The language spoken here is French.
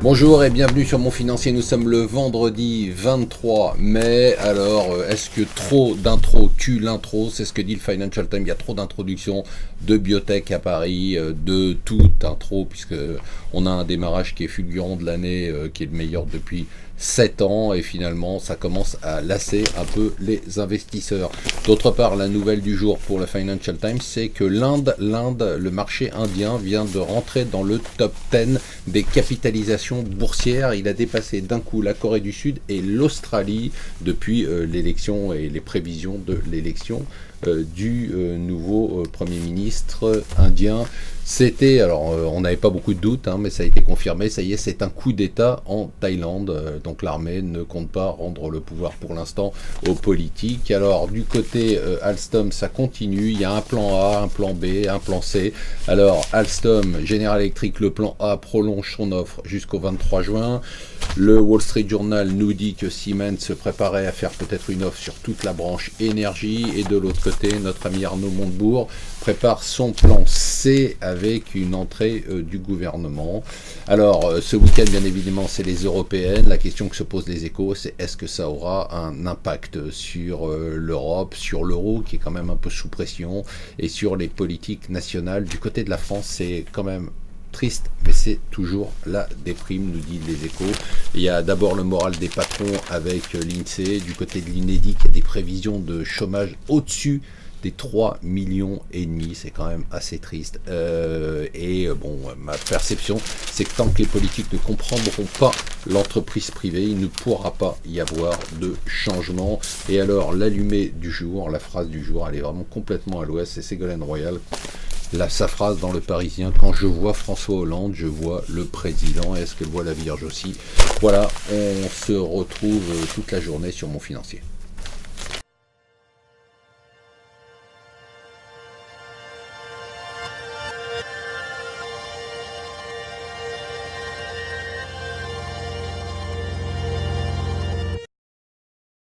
Bonjour et bienvenue sur Mon Financier, nous sommes le vendredi 23 mai. Alors, est-ce que trop d'intro tue l'intro? C'est ce que dit le Financial Times, il y a trop d'introductions de biotech à Paris, de toute intro, puisque on a un démarrage qui est fulgurant de l'année, qui est le meilleur depuis 7 ans, et finalement ça commence à lasser un peu les investisseurs. D'autre part, la nouvelle du jour pour le Financial Times, c'est que l'Inde, le marché indien vient de rentrer dans le top 10 des capitalisations boursières. Il a dépassé d'un coup la Corée du Sud et l'Australie depuis l'élection et les prévisions de l'élection du nouveau Premier ministre indien. C'était, alors on n'avait pas beaucoup de doutes, mais ça a été confirmé, ça y est, c'est un coup d'État en Thaïlande, donc l'armée ne compte pas rendre le pouvoir pour l'instant aux politiques. Alors du côté Alstom, ça continue, il y a un plan A, un plan B, un plan C. Alors Alstom, General Electric, le plan A prolonge son offre jusqu'au 23 juin. Le Wall Street Journal nous dit que Siemens se préparait à faire peut-être une offre sur toute la branche énergie, et de l'autre côté, notre ami Arnaud Montebourg prépare son plan C avec une entrée du gouvernement. Alors, ce week-end, bien évidemment, c'est les européennes. La question que se posent les échos, c'est est-ce que ça aura un impact sur l'Europe, sur l'euro, qui est quand même un peu sous pression, et sur les politiques nationales. Du côté de la France, c'est quand même triste, mais c'est toujours la déprime, nous disent les échos. Il y a d'abord le moral des patrons avec l'INSEE. Du côté de l'Unédic, il y a des prévisions de chômage au-dessus des 3,5 millions, c'est quand même assez triste. Bon, ma perception, c'est que tant que les politiques ne comprendront pas l'entreprise privée, il ne pourra pas y avoir de changement. Et alors, l'allumé du jour, la phrase du jour, elle est vraiment complètement à l'ouest, c'est Ségolène Royal. Sa phrase dans Le Parisien: quand je vois François Hollande, je vois le président. Est-ce qu'elle voit la Vierge aussi? Voilà, on se retrouve toute la journée sur Mon Financier.